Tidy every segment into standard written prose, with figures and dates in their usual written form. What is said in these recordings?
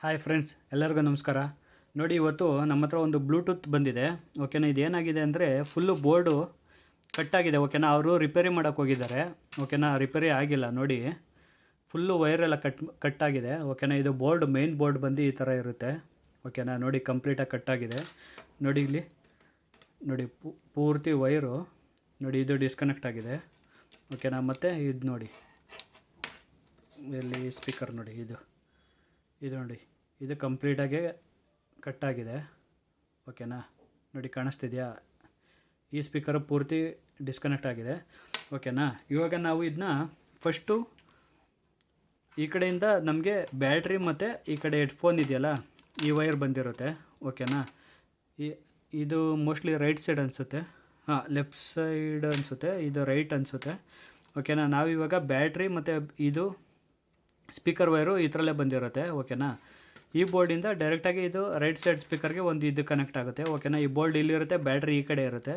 Hi friends, ಎಲ್ಲರಿಗೂ ನಮಸ್ಕಾರ. ನೋಡಿ, ಇವತ್ತು ನಮ್ಮ ಹತ್ರ ಒಂದು ಬ್ಲೂಟೂತ್ ಬಂದಿದೆ. ಓಕೆನಾ, ಇದೇನಾಗಿದೆ ಅಂದರೆ ಫುಲ್ಲು ಬೋರ್ಡು ಕಟ್ಟಾಗಿದೆ. ಓಕೆನಾ, ಅವರು ರಿಪೇರಿ ಮಾಡೋಕ್ಕೆ ಹೋಗಿದ್ದಾರೆ. ಓಕೆನಾ, ರಿಪೇರಿ ಆಗಿಲ್ಲ. ನೋಡಿ, ಫುಲ್ಲು ವೈರೆಲ್ಲ ಕಟ್ಟಾಗಿದೆ. ಓಕೆನಾ, ಇದು ಬೋರ್ಡ್, ಮೇನ್ ಬೋರ್ಡ್ ಬಂದು ಈ ಥರ ಇರುತ್ತೆ. ಓಕೆನಾ, ನೋಡಿ ಕಂಪ್ಲೀಟಾಗಿ ಕಟ್ಟಾಗಿದೆ. ನೋಡಿ ಇಲ್ಲಿ ನೋಡಿ, ಪೂರ್ತಿ ವೈರು ನೋಡಿ, ಇದು ಡಿಸ್ಕನೆಕ್ಟ್ ಆಗಿದೆ. ಓಕೆನಾ, ಮತ್ತು ಇದು ನೋಡಿ, ಇಲ್ಲಿ ಸ್ಪೀಕರ್ ನೋಡಿ, ಇದು ನೋಡಿ, ಇದು ಕಂಪ್ಲೀಟಾಗಿ ಕಟ್ಟಾಗಿದೆ. ಓಕೆನಾ, ನೋಡಿ ಕಾಣಿಸ್ತಿದೆಯಾ? ಈ ಸ್ಪೀಕರು ಪೂರ್ತಿ ಡಿಸ್ಕನೆಕ್ಟ್ ಆಗಿದೆ. ಓಕೆನಾ, ಇವಾಗ ನಾವು ಇದನ್ನ ಫಸ್ಟು ಈ ಕಡೆಯಿಂದ ನಮಗೆ ಬ್ಯಾಟ್ರಿ ಮತ್ತು ಈ ಕಡೆ ಹೆಡ್ಫೋನ್ ಇದೆಯಲ್ಲ, ಈ ವೈರ್ ಬಂದಿರುತ್ತೆ. ಓಕೆನಾ, ಇದು ಮೋಸ್ಟ್ಲಿ ರೈಟ್ ಸೈಡ್ ಅನಿಸುತ್ತೆ. ಲೆಫ್ಟ್ ಸೈಡ್ ಅನಿಸುತ್ತೆ, ಇದು ರೈಟ್ ಅನಿಸುತ್ತೆ. ಓಕೆನಾ, ನಾವಿವಾಗ ಬ್ಯಾಟ್ರಿ ಮತ್ತು ಇದು ಸ್ಪೀಕರ್ ವೈರು ಈ ಥರಲ್ಲೇ ಬಂದಿರುತ್ತೆ. ಓಕೆನಾ, ಈ ಬೋರ್ಡಿಂದ ಡೈರೆಕ್ಟಾಗಿ ಇದು ರೈಟ್ ಸೈಡ್ ಸ್ಪೀಕರ್ಗೆ ಒಂದು ಇದು ಕನೆಕ್ಟ್ ಆಗುತ್ತೆ. ಓಕೆನಾ, ಈ ಬೋರ್ಡ್ ಇಲ್ಲಿರುತ್ತೆ, ಬ್ಯಾಟ್ರಿ ಈ ಕಡೆ ಇರುತ್ತೆ.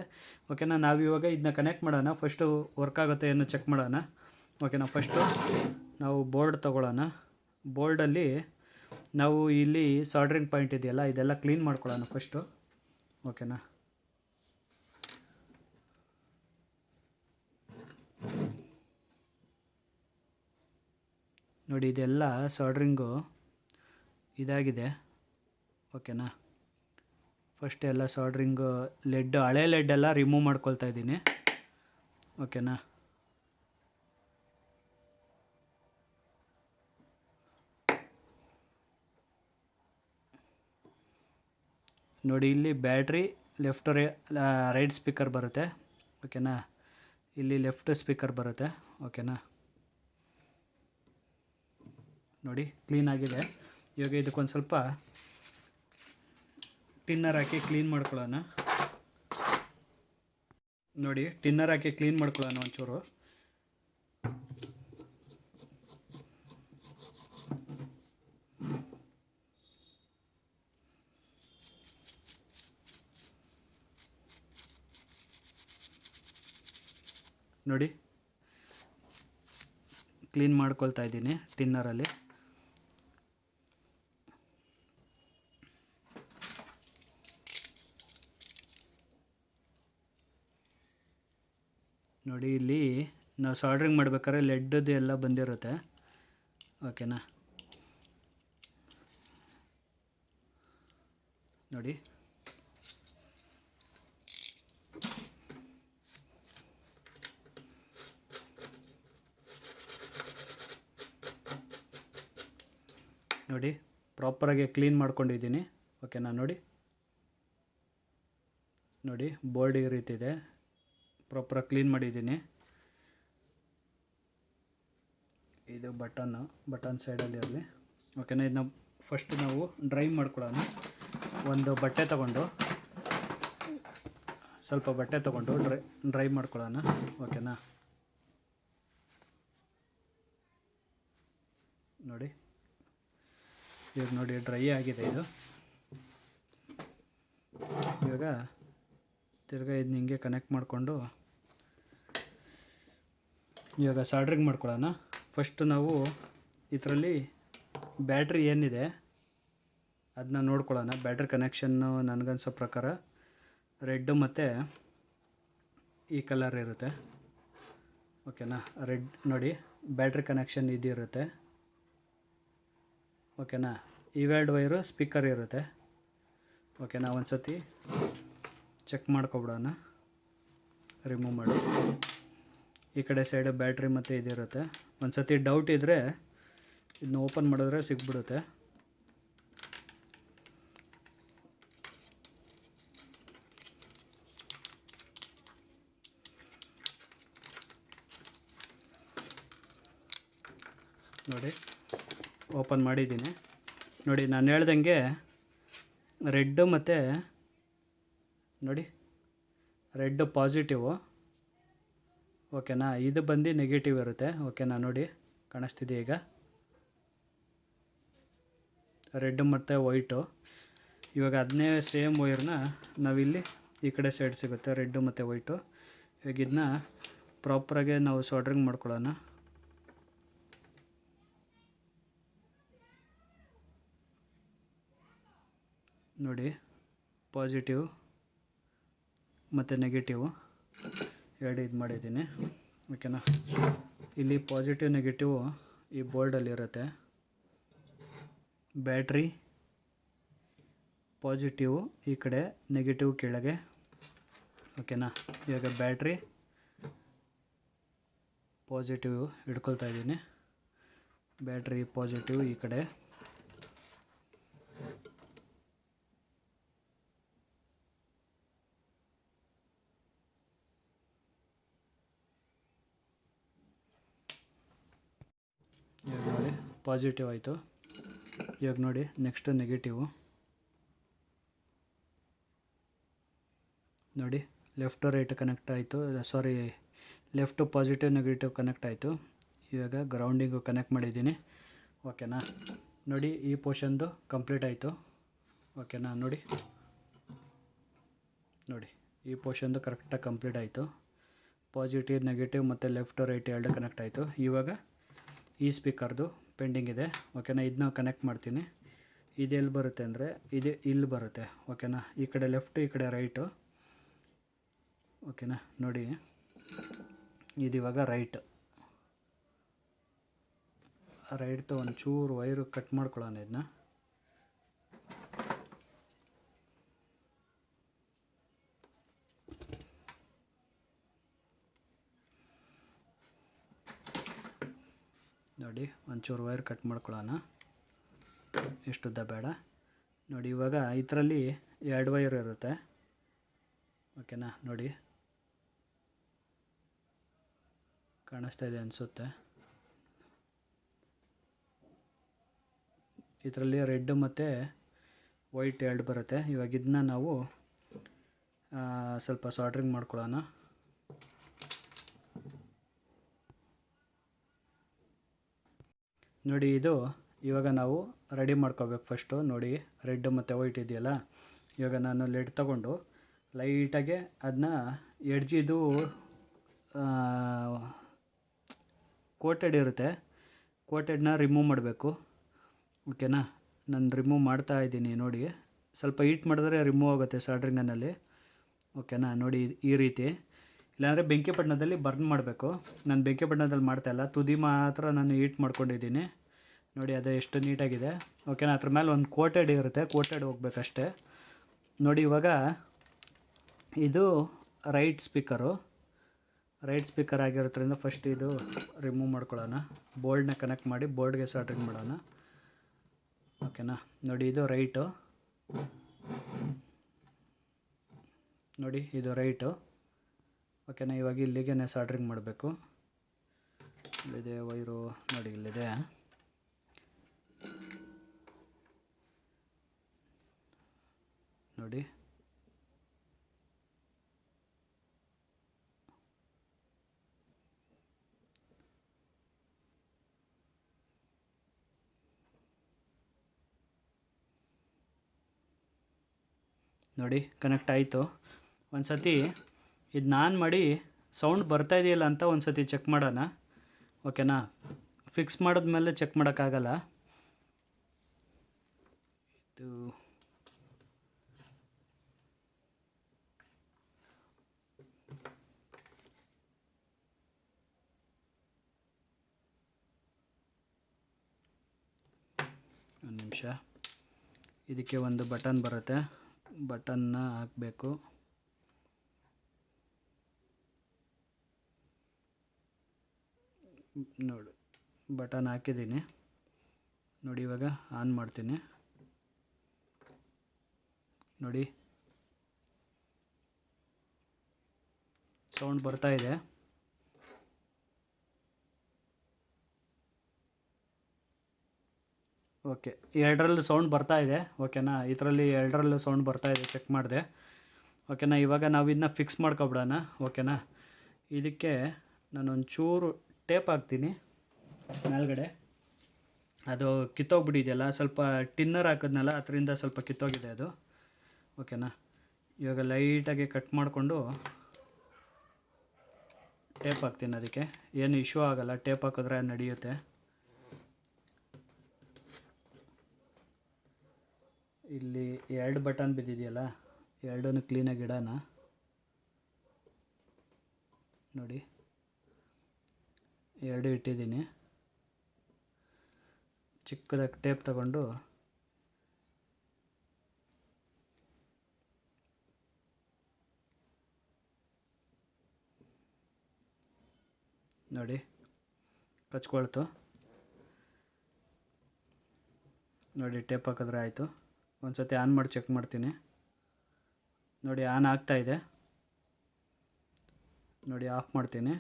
ಓಕೆನಾ, ನಾವಿವಾಗ ಇದನ್ನ ಕನೆಕ್ಟ್ ಮಾಡೋಣ. ಫಸ್ಟು ವರ್ಕ್ ಆಗುತ್ತೆ ಏನು ಚೆಕ್ ಮಾಡೋಣ. ಓಕೆನಾ, ಫಸ್ಟು ನಾವು ಬೋರ್ಡ್ ತೊಗೊಳ್ಳೋಣ. ಬೋರ್ಡಲ್ಲಿ ನಾವು ಇಲ್ಲಿ ಸಾಲ್ಡ್ರಿಂಗ್ ಪಾಯಿಂಟ್ ಇದೆಯಲ್ಲ, ಇದೆಲ್ಲ ಕ್ಲೀನ್ ಮಾಡ್ಕೊಳ್ಳೋಣ ಫಸ್ಟು. ಓಕೆನಾ, ನೋಡಿ ಇದೆಲ್ಲ ಸಾಲ್ಡ್ರಿಂಗು ಇದಾಗಿದೆ. ಓಕೆನಾ, ಫಸ್ಟ್ ಎಲ್ಲ ಸಾಲ್ಡ್ರಿಂಗು ಹಳೆ ಲೆಡ್ಡೆಲ್ಲ ರಿಮೂವ್ ಮಾಡ್ಕೊಳ್ತಾ ಇದ್ದೀನಿ. ಓಕೆನಾ, ನೋಡಿ ಇಲ್ಲಿ ಬ್ಯಾಟ್ರಿ ಲೆಫ್ಟ್ ರೈಟ್ ಸ್ಪೀಕರ್ ಬರುತ್ತೆ. ಓಕೆನಾ, ಇಲ್ಲಿ ಲೆಫ್ಟ್ ಸ್ಪೀಕರ್ ಬರುತ್ತೆ. ಓಕೆನಾ, ನೋಡಿ ಕ್ಲೀನ್ ಆಗಿದೆ. ಇವಾಗ ಇದಕ್ಕೊಂದು ಸ್ವಲ್ಪ ಟಿನ್ನರ್ ಹಾಕಿ ಕ್ಲೀನ್ ಮಾಡ್ಕೊಳ್ಳೋಣ. ನೋಡಿ, ಟಿನ್ನರ್ ಹಾಕಿ ಕ್ಲೀನ್ ಮಾಡ್ಕೊಳ್ಳೋಣ ಒಂಚೂರು. ನೋಡಿ ಕ್ಲೀನ್ ಮಾಡ್ಕೊಳ್ತಾ ಇದ್ದೀನಿ ಟಿನ್ನರಲ್ಲಿ. ನೋಡಿ, ಇಲ್ಲಿ ನಾವು ಸಾಲ್ಡ್ರಿಂಗ್ ಮಾಡ್ಬೇಕಾದ್ರೆ ಲೆಡ್ದು ಎಲ್ಲ ಬಂದಿರುತ್ತೆ. ಓಕೆನಾ, ನೋಡಿ ನೋಡಿ ಪ್ರಾಪರಾಗಿ ಕ್ಲೀನ್ ಮಾಡ್ಕೊಂಡಿದ್ದೀನಿ. ಓಕೆನಾ, ನೋಡಿ ನೋಡಿ ಬೋರ್ಡ್ ಈ ರೀತಿ ಇದೆ, ಪ್ರಾಪರಾಗಿ ಕ್ಲೀನ್ ಮಾಡಿದ್ದೀನಿ. ಇದು ಬಟನ್ ಸೈಡಲ್ಲಿ ಇರಲಿ. ಓಕೆನಾ, ಇದನ್ನ ಫಸ್ಟ್ ನಾವು ಡ್ರೈ ಮಾಡ್ಕೊಳ್ಳೋಣ. ಒಂದು ಬಟ್ಟೆ ತೊಗೊಂಡು, ಸ್ವಲ್ಪ ಬಟ್ಟೆ ತೊಗೊಂಡು ಡ್ರೈ ಮಾಡ್ಕೊಳ್ಳೋಣ. ಓಕೆನಾ, ನೋಡಿ ಈಗ ನೋಡಿ ಡ್ರೈ ಆಗಿದೆ ಇದು. ಇವಾಗ ತಿರ್ಗಾ ಇದನ್ನ ಹಿಂಗೆ ಕನೆಕ್ಟ್ ಮಾಡಿಕೊಂಡು ಇವಾಗ ಸಾಲ್ಡ್ರಿಂಗ್ ಮಾಡ್ಕೊಳ್ಳೋಣ. ಫಸ್ಟು ನಾವು ಇದರಲ್ಲಿ ಬ್ಯಾಟ್ರಿ ಏನಿದೆ ಅದನ್ನ ನೋಡ್ಕೊಳ್ಳೋಣ. ಬ್ಯಾಟ್ರಿ ಕನೆಕ್ಷನ್ನು ನನಗನ್ಸೋ ಪ್ರಕಾರ ರೆಡ್ಡು ಮತ್ತು ಈ ಕಲರ್ ಇರುತ್ತೆ. ಓಕೆನಾ, ರೆಡ್ ನೋಡಿ ಬ್ಯಾಟ್ರಿ ಕನೆಕ್ಷನ್ ಇದಿರುತ್ತೆ. ಓಕೆನಾ, ಇವೆರಡು ವೈರು ಸ್ಪೀಕರ್ ಇರುತ್ತೆ. ಓಕೆನಾ, ಒಂದು ಸತಿ ಚೆಕ್ ಮಾಡ್ಕೊಬಿಡೋಣ, ರಿಮೂವ್ ಮಾಡಿ. ಈ ಕಡೆ ಸೈಡು ಬ್ಯಾಟ್ರಿ ಮತ್ತು ಇದಿರುತ್ತೆ. ಒಂದು ಸತಿ ಡೌಟ್ ಇದ್ದರೆ ಇದನ್ನ ಓಪನ್ ಮಾಡಿದ್ರೆ ಸಿಗ್ಬಿಡುತ್ತೆ. ನೋಡಿ ಓಪನ್ ಮಾಡಿದ್ದೀನಿ. ನೋಡಿ ನಾನು ಹೇಳ್ದಂಗೆ ರೆಡ್ಡು ಮತ್ತು ನೋಡಿ ರೆಡ್ ಪಾಸಿಟಿವು. ಓಕೆನಾ, ಇದು ಬಂದು ನೆಗೆಟಿವ್ ಇರುತ್ತೆ. ಓಕೆನಾ, ನೋಡಿ ಕಾಣಿಸ್ತಿದೆ ಈಗ ರೆಡ್ ಮತ್ತು ವೈಟು. ಇವಾಗ ಅದನ್ನೇ ಸೇಮ್ ವೈರ್ನ ನಾವಿಲ್ಲಿ ಈ ಕಡೆ ಸೈಡ್ ಸಿಗುತ್ತೆ, ರೆಡ್ಡು ಮತ್ತು ವೈಟು. ಇವಾಗ ಇದನ್ನ ಪ್ರಾಪರಾಗಿ ನಾವು ಸಾಲ್ಡ್ರಿಂಗ್ ಮಾಡ್ಕೊಳ್ಳೋಣ. ನೋಡಿ ಪಾಸಿಟಿವ್ ಮತ್ತು ನೆಗೆಟಿವ್ ಎರಡು ಇದು ಮಾಡಿದ್ದೀನಿ ಓಕೆನಾ. ಇಲ್ಲಿ ಪಾಸಿಟಿವ್ ನೆಗೆಟಿವ್ ಈ ಬೋರ್ಡಲ್ಲಿರುತ್ತೆ. ಬ್ಯಾಟ್ರಿ ಪಾಸಿಟಿವ್ ಈ ಕಡೆ, ನೆಗೆಟಿವ್ ಕೆಳಗೆ ಓಕೆನಾ. ಇವಾಗ ಬ್ಯಾಟ್ರಿ ಪಾಸಿಟಿವ್ ಹಿಡ್ಕೊಳ್ತಾ ಇದ್ದೀನಿ. ಬ್ಯಾಟ್ರಿ ಪಾಸಿಟಿವ್ ಈ ಕಡೆ, ಇವಾಗ ನೋಡಿ ಪಾಸಿಟಿವ್ ಆಯಿತು. ಇವಾಗ ನೋಡಿ ನೆಕ್ಸ್ಟ್ ನೆಗೆಟಿವು ನೋಡಿ, ಲೆಫ್ಟು ರೈಟ್ ಕನೆಕ್ಟ್ ಆಯಿತು, ಸಾರಿ ಲೆಫ್ಟು ಪಾಸಿಟಿವ್ ನೆಗೆಟಿವ್ ಕನೆಕ್ಟ್ ಆಯಿತು. ಇವಾಗ ಗ್ರೌಂಡಿಂಗು ಕನೆಕ್ಟ್ ಮಾಡಿದ್ದೀನಿ ಓಕೆನಾ. ನೋಡಿ ಈ ಪೋರ್ಷನ್ದು ಕಂಪ್ಲೀಟ್ ಆಯಿತು ಓಕೆನಾ. ನೋಡಿ ನೋಡಿ ಈ ಪೋರ್ಷನ್ದು ಕರೆಕ್ಟಾಗಿ ಕಂಪ್ಲೀಟ್ ಆಯಿತು. ಪಾಸಿಟಿವ್ ನೆಗೆಟಿವ್ ಮತ್ತು ಲೆಫ್ಟ್ ರೈಟ್ ಎರಡು ಕನೆಕ್ಟ್ ಆಯಿತು. ಇವಾಗ ಈ ಸ್ಪೀಕರ್ದು ಪೆಂಡಿಂಗ್ ಇದೆ ಓಕೆನಾ. ಇದನ್ನ ಕನೆಕ್ಟ್ ಮಾಡ್ತೀನಿ. ಇದು ಎಲ್ಲಿ ಬರುತ್ತೆ ಅಂದರೆ ಇದು ಇಲ್ಲಿ ಬರುತ್ತೆ ಓಕೆನಾ. ಈ ಕಡೆ ಲೆಫ್ಟು ಈ ಕಡೆ ರೈಟು ಓಕೆನಾ. ನೋಡಿ ಇದು ಇವಾಗ ರೈಟ್ದು ಒಂಚೂರು ವೈರು ಕಟ್ ಮಾಡ್ಕೊಳ್ಳೋಣ. ಇದನ್ನ ನೋಡಿ ಒಂಚೂರು ವೈರ್ ಕಟ್ ಮಾಡ್ಕೊಳ್ಳೋಣ, ಇಷ್ಟುದ್ದ ಬೇಡ. ನೋಡಿ ಇವಾಗ ಇದರಲ್ಲಿ ಎರಡು ವೈರ್ ಇರುತ್ತೆ ಓಕೆನಾ. ನೋಡಿ ಕಾಣಿಸ್ತಾ ಇದೆ ಅನಿಸುತ್ತೆ. ಇದರಲ್ಲಿ ರೆಡ್ ಮತ್ತು ವೈಟ್ ಎರಡು ಬರುತ್ತೆ. ಇವಾಗ ಇದನ್ನ ನಾವು ಸ್ವಲ್ಪ ಸಾಲ್ಡ್ರಿಂಗ್ ಮಾಡ್ಕೊಳ್ಳೋಣ. ನೋಡಿ ಇದು ಇವಾಗ ನಾವು ರೆಡಿ ಮಾಡ್ಕೋಬೇಕು ಫಸ್ಟು. ನೋಡಿ ರೆಡ್ ಮತ್ತು ವೈಟ್ ಇದೆಯಲ್ಲ, ಇವಾಗ ನಾನು ಲೆಡ್ ತಗೊಂಡು ಲೈಟಾಗೆ ಅದನ್ನ ಎಡ್ಜಿದು ಕೋಟೆಡ್ ಇರುತ್ತೆ, ಕೋಟೆಡ್ನ ರಿಮೂವ್ ಮಾಡಬೇಕು ಓಕೆನಾ. ನಾನು ರಿಮೂವ್ ಮಾಡ್ತಾ ಇದ್ದೀನಿ. ನೋಡಿ ಸ್ವಲ್ಪ ಹೀಟ್ ಮಾಡಿದ್ರೆ ರಿಮೂವ್ ಆಗುತ್ತೆ ಸಾಲ್ಡ್ರಿಂಗನಲ್ಲಿ ಓಕೆನಾ. ನೋಡಿ ಈ ರೀತಿ, ಇಲ್ಲಾಂದರೆ ಬೆಂಕಿ ಬಣ್ಣದಲ್ಲಿ ಬರ್ನ್ ಮಾಡಬೇಕು. ನಾನು ಬೆಂಕಿ ಬಣ್ಣದಲ್ಲಿ ಮಾಡ್ತಾಯಿಲ್ಲ, ತುದಿ ಮಾತ್ರ ನಾನು ಹೀಟ್ ಮಾಡ್ಕೊಂಡಿದ್ದೀನಿ. ನೋಡಿ ಅದು ಎಷ್ಟು ನೀಟಾಗಿದೆ ಓಕೆನಾ. ಅದ್ರ ಮೇಲೆ ಒಂದು ಕೋಟೆಡ್ ಇರುತ್ತೆ, ಕೋಟೆಡ್ ಹೋಗ್ಬೇಕಷ್ಟೆ. ನೋಡಿ ಇವಾಗ ಇದು ರೈಟ್ ಸ್ಪೀಕರ್ ಆಗಿರೋದ್ರಿಂದ ಫಸ್ಟ್ ಇದು ರಿಮೂವ್ ಮಾಡ್ಕೊಳ್ಳೋಣ. ಬೋಲ್ಡ್ನ ಕನೆಕ್ಟ್ ಮಾಡಿ ಬೋರ್ಡ್ಗೆ ಸಾಲ್ಡ್ರಿಂಗ್ ಮಾಡೋಣ ಓಕೆನಾ. ನೋಡಿ ಇದು ರೈಟು, ನೋಡಿ ಇದು ರೈಟು ಓಕೆನಾ. ಇವಾಗ ಇಲ್ಲಿಗೆ ಸಾಲ್ಡ್ರಿಂಗ್ ಮಾಡಬೇಕು. ಇಲ್ಲಿದೆ ವೈರು, ನೋಡಿ ಇಲ್ಲಿದೆ. ನೋಡಿ ನೋಡಿ ಕನೆಕ್ಟ್ ಆಯಿತು. ಒಂದು ಸತಿ ಇದನ್ನ ಆನ್ ಮಾಡಿ ಸೌಂಡ್ ಬರ್ತಾ ಇದೆಯಲ್ಲ ಅಂತ ಒಂದು ಸತಿ ಚೆಕ್ ಮಾಡೋಣ ಓಕೆನಾ. ಫಿಕ್ಸ್ ಮಾಡಿದ್ಮೇಲೆ ಚೆಕ್ ಮಾಡೋಕ್ಕಾಗಲ್ಲ. ಇದು ಒಂದು ನಿಮಿಷ, ಇದಕ್ಕೆ ಒಂದು ಬಟನ್ ಬರುತ್ತೆ, ಬಟನ್ನ ಹಾಕಬೇಕು. ನೋಡಿ ಬಟನ್ ಹಾಕಿದ್ದೀನಿ. ನೋಡಿ ಇವಾಗ ಆನ್ ಮಾಡ್ತೀನಿ. ನೋಡಿ ಸೌಂಡ್ ಬರ್ತಾ ಇದೆ. ಓಕೆ, ಎರಡರಲ್ಲೂ ಸೌಂಡ್ ಬರ್ತಾ ಇದೆ ಓಕೆನಾ. ಇದರಲ್ಲಿ ಎರಡರಲ್ಲೂ ಸೌಂಡ್ ಬರ್ತಾ ಇದೆ, ಚೆಕ್ ಮಾಡಿದೆ ಓಕೆನಾ. ಇವಾಗ ನಾವು ಇದನ್ನ ಫಿಕ್ಸ್ ಮಾಡ್ಕೊಬಿಡೋಣ ಓಕೆನಾ. ಇದಕ್ಕೆ ನಾನೊಂಚೂರು ಟೇಪ್ ಹಾಕ್ತೀನಿ ಮೇಲ್ಗಡೆ. ಅದು ಕಿತ್ತೋಗ್ಬಿಟ್ಟಿದೆಯಲ್ಲ, ಸ್ವಲ್ಪ ಟಿನ್ನರ್ ಹಾಕಿದ್ನಲ್ಲ ಅದರಿಂದ ಸ್ವಲ್ಪ ಕಿತ್ತೋಗಿದೆ ಅದು ಓಕೆನಾ. ಇವಾಗ ಲೈಟಾಗಿ ಕಟ್ ಮಾಡಿಕೊಂಡು ಟೇಪ್ ಹಾಕ್ತೀನಿ. ಅದಕ್ಕೆ ಏನು ಇಶ್ಯೂ ಆಗೋಲ್ಲ, ಟೇಪ್ ಹಾಕಿದ್ರೆ ನಡೆಯುತ್ತೆ. ಇಲ್ಲಿ 2 ಬಟನ್ ಬಿದ್ದಿದೆಯಲ್ಲ, ಎರಡೂ ಕ್ಲೀನಾಗಿ ಇಡೋಣ. ನೋಡಿ 2 ಇಟ್ಟಿದ್ದೀನಿ. ಚಿಕ್ಕದಾಗಿ ಟೇಪ್ ತಗೊಂಡು ನೋಡಿ ಕಚ್ಕೊಳ್ತು. ನೋಡಿ ಟೇಪ್ ಹಾಕಿದ್ರೆ ಆಯಿತು. ಒಂದು ಸತಿ ಆನ್ ಮಾಡಿ ಚೆಕ್ ಮಾಡ್ತೀನಿ. ನೋಡಿ ಆನ್ ಆಗ್ತಾಯಿದೆ. ನೋಡಿ ಆಫ್ ಮಾಡ್ತೀನಿ.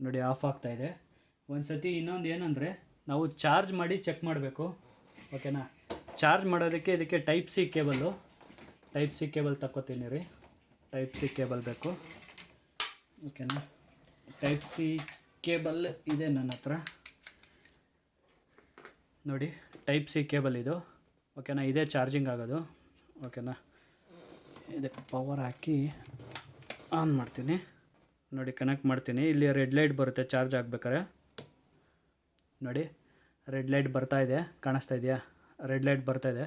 ನೋಡಿ ಆಫ್ ಆಗ್ತಾಯಿದೆ. ಒಂದು ಸತಿ ಇನ್ನೊಂದು ಏನಂದರೆ, ನಾವು ಚಾರ್ಜ್ ಮಾಡಿ ಚೆಕ್ ಮಾಡಬೇಕು. ಓಕೆನಾ? ಚಾರ್ಜ್ ಮಾಡೋದಕ್ಕೆ ಇದಕ್ಕೆ ಟೈಪ್ ಸಿ ಕೇಬಲ್ ತಕ್ಕೋತೀನಿ ರೀ. ಟೈಪ್ ಸಿ ಕೇಬಲ್ ಬೇಕು. ಓಕೆನಾ? ಟೈಪ್ ಸಿ ಕೇಬಲ್ ಇದೆ ನನ್ನ ಹತ್ರ. ನೋಡಿ ಟೈಪ್ ಸಿ ಕೇಬಲ್ ಇದು. ಓಕೆನಾ? ಇದೇ ಚಾರ್ಜಿಂಗ್ ಆಗೋದು. ಓಕೆನಾ? ಇದಕ್ಕೆ ಪವರ್ ಹಾಕಿ ಆನ್ ಮಾಡ್ತೀನಿ. ನೋಡಿ ಕನೆಕ್ಟ್ ಮಾಡ್ತೀನಿ. ಇಲ್ಲಿ ರೆಡ್ ಲೈಟ್ ಬರುತ್ತೆ ಚಾರ್ಜ್ ಆಗ್ಬೇಕಾರೆ. ನೋಡಿ ರೆಡ್ ಲೈಟ್ ಬರ್ತಾಯಿದೆ, ಕಾಣಿಸ್ತಾ ಇದೆಯಾ? ರೆಡ್ ಲೈಟ್ ಬರ್ತಾಯಿದೆ.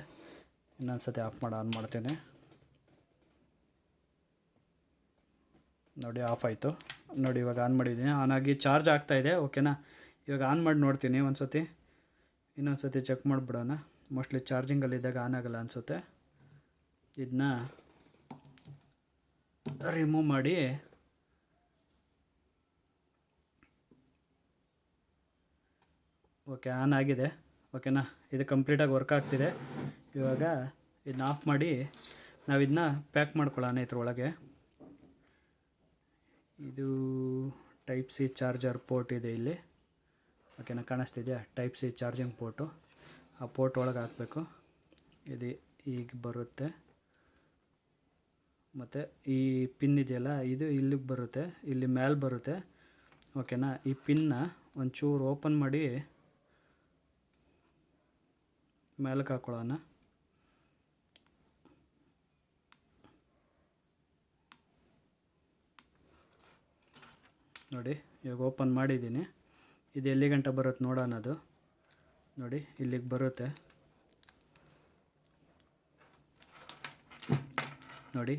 ಇನ್ನೊಂದು ಸತಿ ಆಫ್ ಮಾಡಿ ಆನ್ ಮಾಡ್ತೀನಿ. ನೋಡಿ ಆಫ್ ಆಯಿತು. ನೋಡಿ ಇವಾಗ ಆನ್ ಮಾಡಿದ್ದೀನಿ. ಆನ್ ಆಗಿ ಚಾರ್ಜ್ ಆಗ್ತಾಯಿದೆ. ಓಕೆನಾ? ಇವಾಗ ಆನ್ ಮಾಡಿ ನೋಡ್ತೀನಿ ಒಂದು ಸತಿ. ಇನ್ನೊಂದು ಸತಿ ಚೆಕ್ ಮಾಡಿಬಿಡೋಣ. ಮೋಸ್ಟ್ಲಿ ಚಾರ್ಜಿಂಗಲ್ಲಿದ್ದಾಗ ಆನ್ ಆಗಲ್ಲ ಅನಿಸುತ್ತೆ. ಇದನ್ನ ರಿಮೂವ್ ಮಾಡಿ ಓಕೆ ಆನ್ ಆಗಿದೆ. ಓಕೆನಾ? ಇದು ಕಂಪ್ಲೀಟಾಗಿ ವರ್ಕ್ ಆಗ್ತಿದೆ. ಇವಾಗ ಇದನ್ನ ಆಫ್ ಮಾಡಿ ನಾವು ಇದನ್ನ ಪ್ಯಾಕ್ ಮಾಡ್ಕೊಳ್ಳೋಣ ಇದ್ರೊಳಗೆ. ಇದು ಟೈಪ್ ಸಿ ಚಾರ್ಜರ್ ಪೋರ್ಟ್ ಇದೆ ಇಲ್ಲಿ. ಓಕೆನಾ? ಕಾಣಿಸ್ತಿದೆಯಾ? Type C charging port. ಆ ಪೋರ್ಟ್ ಒಳಗೆ ಹಾಕಬೇಕು. ಇದು ಈಗ ಬರುತ್ತೆ. ಮತ್ತು ಈ ಪಿನ್ ಇದೆಯಲ್ಲ, ಇದು ಇಲ್ಲಿಗೆ ಬರುತ್ತೆ, ಇಲ್ಲಿ ಮೇಲೆ ಬರುತ್ತೆ. ಓಕೆನಾ? ಈ ಪಿನ್ನ ಒಂಚೂರು ಓಪನ್ ಮಾಡಿ ಮೇಲಕ್ಕೆ ಹಾಕ್ಕೊಳ್ಳೋಣ. ನೋಡಿ ಇವಾಗ ಓಪನ್ ಮಾಡಿದ್ದೀನಿ. ಇದು ಎಲ್ಲಿ ಗಂಟ ಬರುತ್ತೆ ನೋಡೋಣ. ಅದು ನೋಡಿ ಇಲ್ಲಿಗೆ ಬರುತ್ತೆ. ನೋಡಿ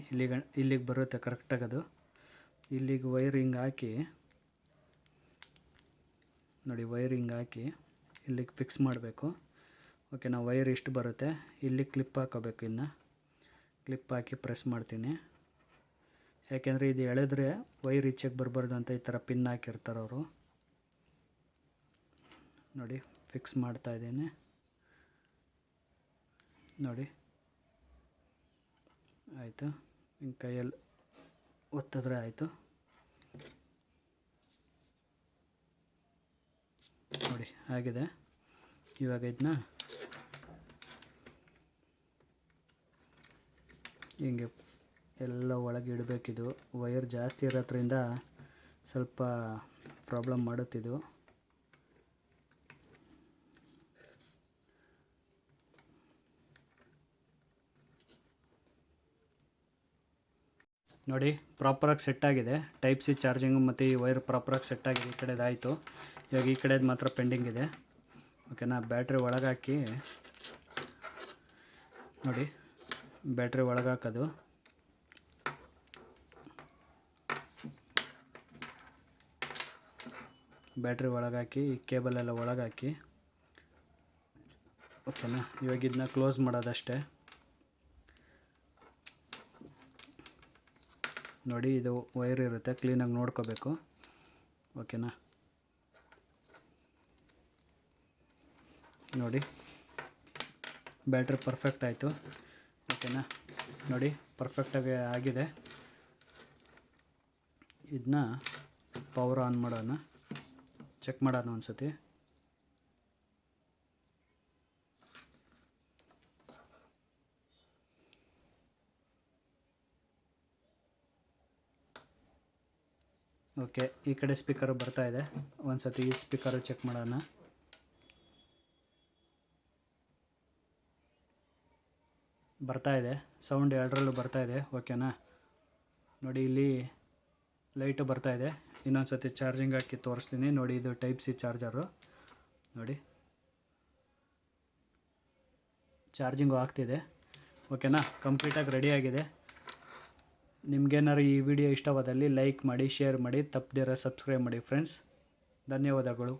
ಇಲ್ಲಿಗೆ ಬರುತ್ತೆ ಕರೆಕ್ಟಾಗಿ. ಅದು ಇಲ್ಲಿಗೆ ವೈರಿಂಗ್ ಹಾಕಿ, ನೋಡಿ ವೈರಿಂಗ್ ಹಾಕಿ ಇಲ್ಲಿಗೆ ಫಿಕ್ಸ್ ಮಾಡಬೇಕು. ಓಕೆ ನಾವು ವೈರ್ ಇಷ್ಟು ಬರುತ್ತೆ. ಇಲ್ಲಿ ಕ್ಲಿಪ್ ಹಾಕೋಬೇಕು. ಇನ್ನು ಕ್ಲಿಪ್ ಹಾಕಿ ಪ್ರೆಸ್ ಮಾಡ್ತೀನಿ. ಯಾಕೆಂದರೆ ಇದು ಎಳೆದ್ರೆ ವೈರ್ ಈಚೆಗೆ ಬರಬಾರ್ದು ಅಂತ ಈ ಥರ ಪಿನ್ ಹಾಕಿರ್ತಾರೆ ಅವರು. ನೋಡಿ ಫಿಕ್ಸ್ ಮಾಡ್ತಾಯಿದ್ದೀನಿ. ನೋಡಿ ಆಯಿತು. ಹಿಂಗೆ ಕೈಯಲ್ಲಿ ಒತ್ತಿದ್ರೆ ಆಯಿತು. ನೋಡಿ ಆಗಿದೆ. ಇವಾಗ ಇದನ್ನ ಹಿಂಗೆ ಎಲ್ಲ ಒಳಗೆ ಇಡಬೇಕಿದು. ವೈರ್ ಜಾಸ್ತಿ ಇರೋದ್ರಿಂದ ಸ್ವಲ್ಪ ಪ್ರಾಬ್ಲಮ್ ಮಾಡುತ್ತಿದ್ದು. ನೋಡಿ ಪ್ರಾಪರಾಗಿ ಸೆಟ್ ಆಗಿದೆ. ಟೈಪ್ ಸಿ ಚಾರ್ಜಿಂಗು ಮತ್ತು ಈ ವೈರ್ ಪ್ರಾಪರಾಗಿ ಸೆಟ್ ಆಗಿದೆ. ಈ ಕಡೆದಾಯಿತು. ಇವಾಗ ಈ ಕಡೆದು ಮಾತ್ರ ಪೆಂಡಿಂಗ್ ಇದೆ. ಓಕೆನಾ? ಬ್ಯಾಟ್ರಿ ಒಳಗೆ ಹಾಕಿ ನೋಡಿ, ಬ್ಯಾಟ್ರಿ ಒಳಗೆ ಹಾಕೋದು. ಬ್ಯಾಟ್ರಿ ಒಳಗೆ ಹಾಕಿ ಕೇಬಲೆಲ್ಲ ಒಳಗೆ ಹಾಕಿ. ಓಕೆನಾ? ಇವಾಗ ಇದನ್ನ ಕ್ಲೋಸ್ ಮಾಡೋದಷ್ಟೇ. ನೋಡಿ ಇದು ವೈರ್ ಇರುತ್ತೆ, ಕ್ಲೀನಾಗಿ ನೋಡ್ಕೋಬೇಕು. ಓಕೆನಾ? ನೋಡಿ ಬ್ಯಾಟ್ರಿ ಪರ್ಫೆಕ್ಟ್ ಆಯಿತು. ಓಕೆನಾ? ನೋಡಿ ಪರ್ಫೆಕ್ಟಾಗಿ ಆಗಿದೆ. ಇದನ್ನ ಪವರ್ ಆನ್ ಮಾಡೋಣ, ಚೆಕ್ ಮಾಡೋಣ ಒಂದು ಸತಿ. ಓಕೆ, ಈ ಕಡೆ ಸ್ಪೀಕರು ಬರ್ತಾಯಿದೆ. ಒಂದು ಸತಿ ಈ ಸ್ಪೀಕರು ಚೆಕ್ ಮಾಡೋಣ. ಬರ್ತಾಯಿದೆ ಸೌಂಡ್, ಎರಡರಲ್ಲೂ ಬರ್ತಾಯಿದೆ. ಓಕೆನಾ? ನೋಡಿ ಇಲ್ಲಿ ಲೈಟು ಬರ್ತಾಯಿದೆ. ಇನ್ನೊಂದು ಸತಿ ಚಾರ್ಜಿಂಗ್ ಹಾಕಿ ತೋರಿಸ್ತೀನಿ. ನೋಡಿ ಇದು ಟೈಪ್ ಸಿ ಚಾರ್ಜರು. ನೋಡಿ ಚಾರ್ಜಿಂಗು ಆಗ್ತಿದೆ. ಓಕೆನಾ, ಕಂಪ್ಲೀಟಾಗಿ ರೆಡಿಯಾಗಿದೆ. ನಿಮ್ಗೇನಾದ್ರು ಈ ವಿಡಿಯೋ ಇಷ್ಟವಾದಲ್ಲಿ ಲೈಕ್ ಮಾಡಿ, ಶೇರ್ ಮಾಡಿ, ತಪ್ಪದಿರ ಸಬ್ಸ್ಕ್ರೈಬ್ ಮಾಡಿ ಫ್ರೆಂಡ್ಸ್. ಧನ್ಯವಾದಗಳು.